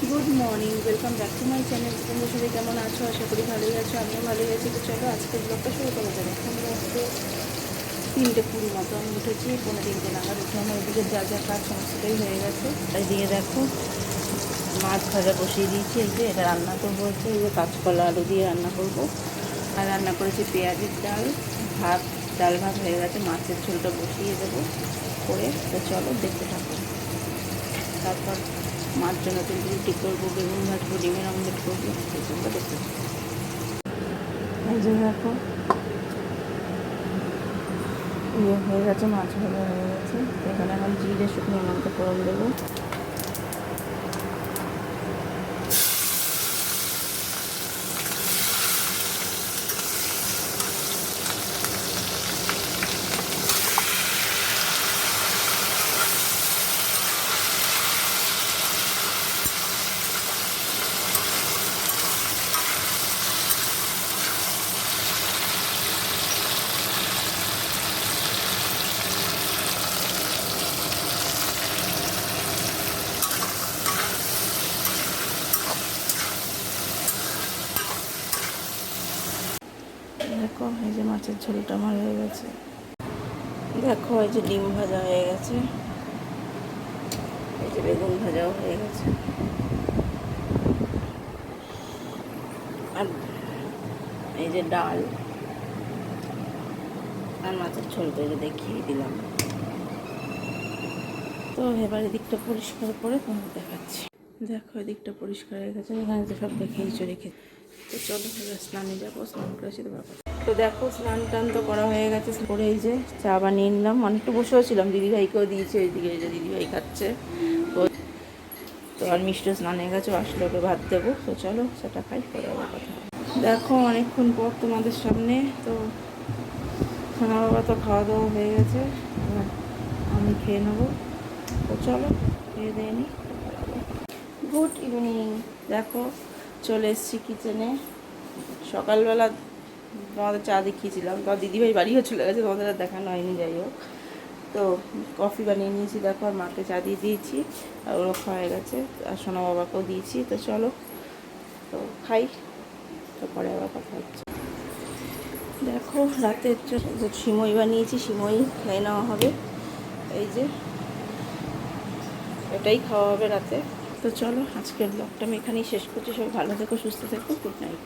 Good morning, welcome back to my channel. তোমরা সবাই কেমন আছো? আশা করি ভালোই আছো, আমিও ভালোই আছি। তো চলো আজকের ব্লগটা শুরু করা যাবে। এখন রাত্রে 3:20 মতো আমি উঠেছি, 3:15 নাগাদ উঠে আমার ওদিকে যা যা কাজ সমস্তটাই হয়ে গেছে। এইদিকে দেখো মাছ ভাজা বসিয়ে দিয়েছি, এই যে এটা রান্না করবো, হচ্ছে এই যে কাঁচকলা আলু দিয়ে রান্না করব। আর রান্না করেছি পেঁয়াজের ডাল, ভাত, ডাল ভাত হয়ে গেছে, মাছের ঝোলটা বসিয়ে দেবো করে। তো চলো দেখতে থাকো। তারপর মাছ জন্য রুটি করবো, বেগুন ভাজবো, ডিমের অমলেট করবো, এগুলো দেখতে থাকো। এই যে দেখো ইয়ে হয়ে গেছে, মাছ ভাজা হয়ে গেছে। এখানে এখন জিরে শুকনো লঙ্কা ফোড়ন দেবো। দেখো এই যে মাছের ঝোলটা আমার হয়ে গেছে। দেখো এই যে ডিম ভাজা হয়ে গেছে, এই যে বেগুন ভাজাও হয়ে গেছে, আর এই যে ডাল আর মাছের ঝোল তো দেখিয়ে দিলাম। তো এবার এদিকটা পরিষ্কার করে তোমাকে দেখাচ্ছি। দেখো এদিকটা পরিষ্কার হয়ে গেছে, এখানে তো সব দেখিয়েছো রেখে। তো চলো এবার স্নানে যাবো, স্নান করেছি তোমার কথা। তো দেখো স্নান টান তো করা হয়ে গেছে, করে এই যে চা বানিয়ে নিলাম। অনেকটা বসেও ছিলাম, দিদিভাইকেও দিয়েছি, ওইদিকে এই যে দিদিভাই খাচ্ছে। তো আর মিষ্টি স্নান হয়ে গেছে, আসলে ওকে ভাত দেবো। তো চলো সেটা খাই, পরে আবার কথা। দেখো অনেকক্ষণ পর তোমাদের সামনে। তো সোনা বাবা তো খাওয়া দাওয়া হয়ে গেছে, এবার আমি খেয়ে নেবো। তো চলো খেয়ে দিয়ে নিই। Good evening. দেখো চলে এসেছি কিচেনে। সকালবেলা তোমাদের চা দেখিয়েছিলাম, তো দিদিভাই বাড়িও চলে গেছে, তোমাদের আর দেখানো হয়নি। যাই হোক, তো কফি বানিয়ে নিয়েছি দেখো, আর মাকে চা দিয়ে দিয়েছি, আর ওরা খাওয়া গেছে, আর সোনা বাবাকেও দিয়েছি। তো চলো তো খাই, তো পরে আবার কথা হচ্ছে। দেখো রাতের সিমই বানিয়েছি, সিমই খেয়ে নেওয়া হবে। এই যে এটাই খাওয়া হবে রাতে। তো চলো আজকের ব্লগটা আমি এখানেই শেষ করছি। সবাই ভালো থেকো, সুস্থ থেকো, গুড নাইট।